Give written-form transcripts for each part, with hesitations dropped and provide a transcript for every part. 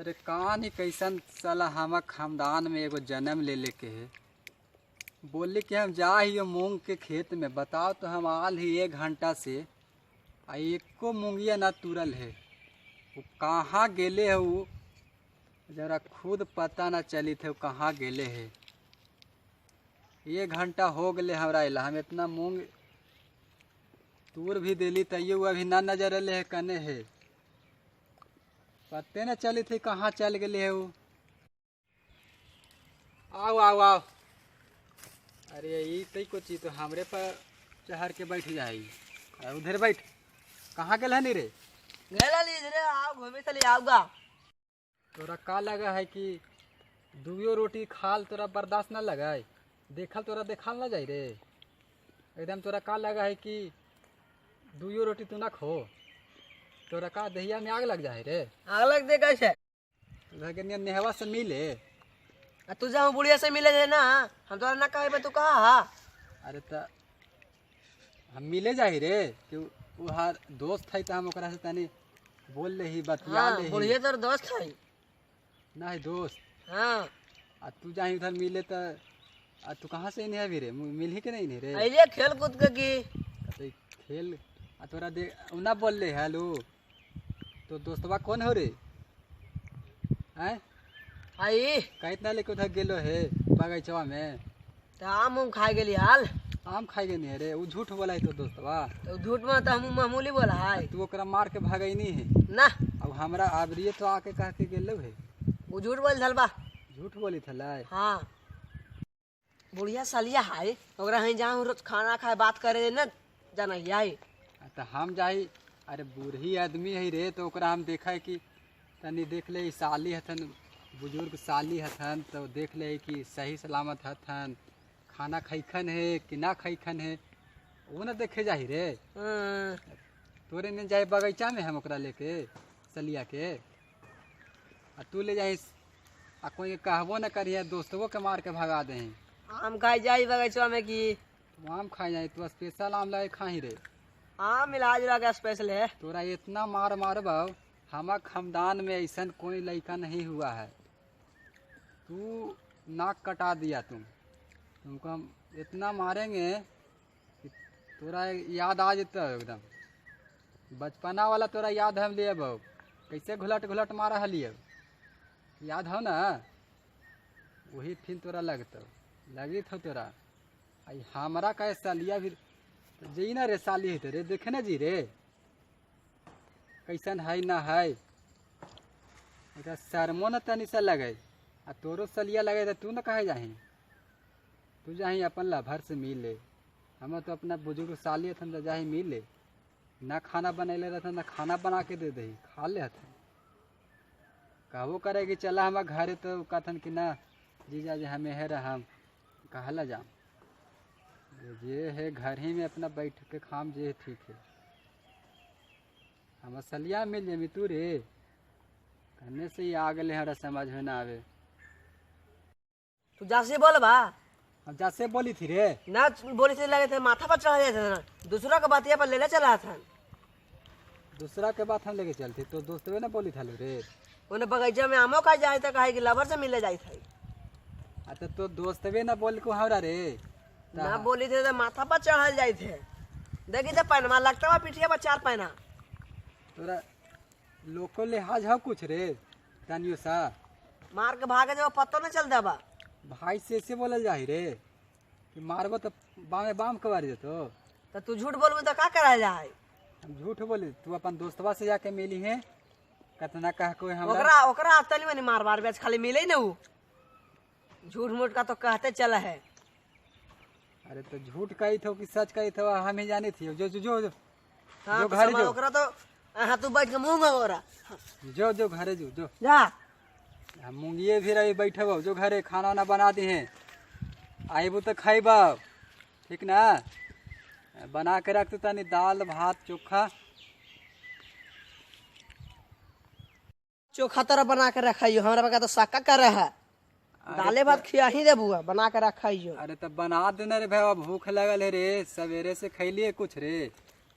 अरे कहानी कैसन साला हम खानदान में एगो जन्म ले लेके है। बोली कि हम जा ही मूंग के खेत में, बताओ तो हम आल ही 1 घंटा से आ एको मूंगिया ना तुरल है। वो कहाँ गेले है वो जरा खुद पता ना चली थे वो कहाँ गेले है। 1 घंटा हो गए हमरा अला, हम इतना मूंग तूर भी दिली तैयो अभी ना नजर अले है कने है, पते न चली थी कहाँ चल गए है वो। आओ आओ आओ, अरे ये तई को चीज तो हमरे पर चढ़ के बैठ जाई। उधर बैठ, कहाँ गल है रे? आओ घूमे चले आऊगा। तोरा का लगा है कि दुगो रोटी खाल तोरा बर्दाश्त न लगा? देखल तोरा देखाल ना जाई रे एकदम। तोरा का लगा है कि दुगो रोटी तू ना खो, तोरा का दहिया में आग लग जाए रे? आग लग दे कैसे? नेहवा से मिले तुझे हम बुढ़िया से मिले थे ना, हम तोरा ना कहे तू कहा? अरे त हम मिले जाही रे कि वहाँ दोस्त है तो हम ओकरा से तनी बोल ले ही बतिया ले ही। बुढ़िया तोर दोस्त है? नहीं दोस्त। हाँ आ तू जाही उधर मिले तो तू कहाँ से नहीं अभी रे? मिल ही के नहीं रे? अरे खेल कूद के की तो खेल तोरा दे ना बोल ले हेलो। तो दोस्तवा कौन हो रे? हैं आई कितना लेके उधर गेलो है बगीचवा में? तो आम उम खाए गेली हाल। आम खाए गए नहीं रे? वो झूठ बोला है तो दोस्तवा। तो झूठ में तो हम मामूली बोला है। तू ओकरा मार के भागई नहीं है ना, अब हमरा आबरिये तो आके कह के गेलो है। वो झूठ बोल थल बा। झूठ बोली थला? हाँ बुढ़िया सालिया है, ओकरा ही जाऊँ रोज खाना खाए बात करे न जाना ही आई। तो हम जाई, अरे बूढ़ी आदमी है रे तो ओकरा हम देखा है कि तनी देख ले साली हथन, बुजुर्ग साली हथन, तो देख ले कि सही सलामत हथन, खाना खैखन है कि ना खैखन है, वो ना देखे जाही रे। तोरे ने जाए बगीचा में हम ओकरा लेके सलिया के, आ तू ले जाही आ कोई कहबो न करिए दोस्तों के मार के भगा दे। आम खाए जाई बगीचा में की आम खाए जाए तो स्पेशल आम लाए खाही रे? आम मिला जुला के स्पेशल है। तोरा इतना मार मारबो, हमार खानदान में ऐसा कोई लड़का नहीं हुआ है। तू नाक कटा दिया तुमको हम इतना मारेंगे कि तोरा याद आ जता एकदम। बचपना वाला तोरा याद हम लिए बहु कैसे घुलट घुलट मारा हलिए, याद हो ना? वही फिर तोरा लगता लगी थो तोरा। आई हमारा का सालिया भी जी ना रे, साली है रे, देखे ना जी रे कैसन है ना है। एकरा शर्मो न तनी सा लगे आ तोरो सलिया लगे तो तू न कहे जाही? तू जाही अपन लभर से मिले, हम तो अपना बुजुर्ग साली हथन तो जाही मिले। ना खाना बनैले रहथन ना खाना बना के दे दही, खा ले हथन। कहबो करे कि चला हमारे घरे तो कहथन कि ना जीजा जी हमें है रहा, हम कहला जाम ये है घर ही में अपना बैठ के खाम जे ठीक है। हम सलिया मिल जामी तू रे कहने से ही आ गए हमारा समझ में ना आवे। तू जासे बोल बा? अब जासे बोली थी रे ना बोली से लगे थे माथा पर चढ़ा जाते ना, दूसरा का बात पर लेने चला था। दूसरा के बात हम लेके चलते तो दोस्तवे ना बोली था रे। उन्हें बगीचा में आमो खा जाए तो कहे कि लवर से मिले जाए थे। अच्छा तो दोस्तवे ना बोल को हमरा रे? ना बोली थे तो माथा पर चढ़ल जाए थे। देखी तो पैनमा लगता हुआ पीठिया पर 4 पैना। तोरा लोको लिहाज है कुछ रे तनियो सा? मार के भागे जो पत्तो न चलता बा। भाई से बोलल जाही रे कि मारबो तो बामे बाम कबार देतो। तो तू झूठ बोलबू तो का करा जाए? हम झूठ बोले? तू अपन दोस्तवा से जाके मिली है कतना कह कोई हमरा ओकरा ओकरा तली में मार मार बेच खाली मिले न वो झूठ मूठ का तो कहते चला है। अरे तो झूठ कही थो कि सच कही थो हम ही जानी थी। जो जो जो जो, हाँ, जो तो घरे समा जो ओकरा तो हाँ तू बैठ के मुंह में हो रहा जो जो घरे जो जो जा। हम मूंगिए भी रही बैठे बो जो घरे खाना ना बना दी हैं आईबू तो खाइबा ठीक ना? बना के रख तनी दाल भात चोखा चोखा तरह बना के रखाइयो, हमारा बका तो साका कर रहा है। दाले भात खिया ही दे बुआ बना के रखाइयो। अरे तो बना देना रे भाई, भूख लगल है रे, सवेरे से खैलिए कुछ रे।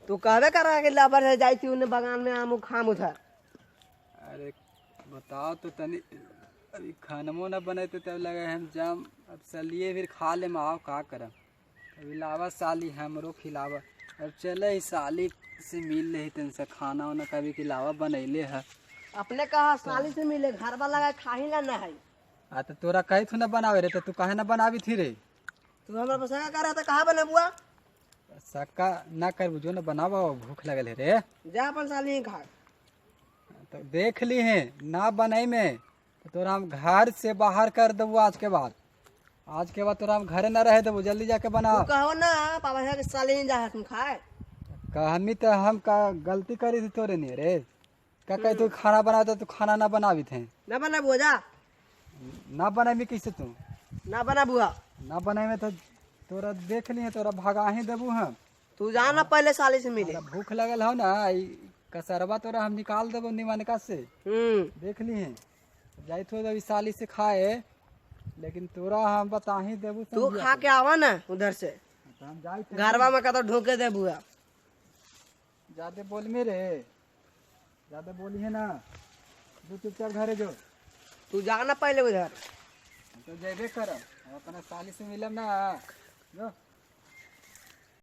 तू कहबे कर रहा कि लबर से जाई थी उन्हें बगान में आम खाम उधर। अरे बताओ तो तनी अभी खानमो न बने तो तब लगे हम जाम अब चलिए फिर खा ले आओ का करम अभी लावा साली हमरो खिलावा अब चले ही साली से मिल रही तन से खाना वाना कभी खिलावा बनैले है अपने कहा साली से मिले घर वाला लगा खा ही ना है। आ तो तोरा कही थू न बनावे रे तो तू काहे न बनावी थी रे तू हमरा पसंद कर रहा था कहाँ बने बुआ? सक्का ना कर जो न बनावा भूख लगल है रे जा अपन साली ही खा। तो देख ली है ना बनाई में तो तोरा हम घर से बाहर कर देबू आज के बाद तोरा हम घरे न रहे देबू जल्दी जाके बनाओ तू कहो ना पापा के साली ही जा तुम खाए। कहमी तो हम का गलती करी थी तोरे नहीं रे क्या कही तू खाना बना तो तू खाना ना बनावी थे ना बना बुआ जा। ना बनाई कैसे तू ना बना बुआ। ना बनाई में तो तोरा देख लिए तोरा भगा ही देबू हम तू जा ना पहले साली से मिले। तोरा भूख लगल हो ना ई कसरवा तोरा हम निकाल देबो निमनका से देख ली है जाई थो अभी साली से खाए लेकिन तोरा हम बता ही देबू तू खा के आवा ना उधर से तो हम जाई थे घरवा में कतो ढोके दे बुआ। ज्यादा बोल मेरे ज्यादा बोली है ना तू चुपचाप घरे जो तू जा ना पहले उधर। तो जेबे करम हम अपना साली से मिलब ना जो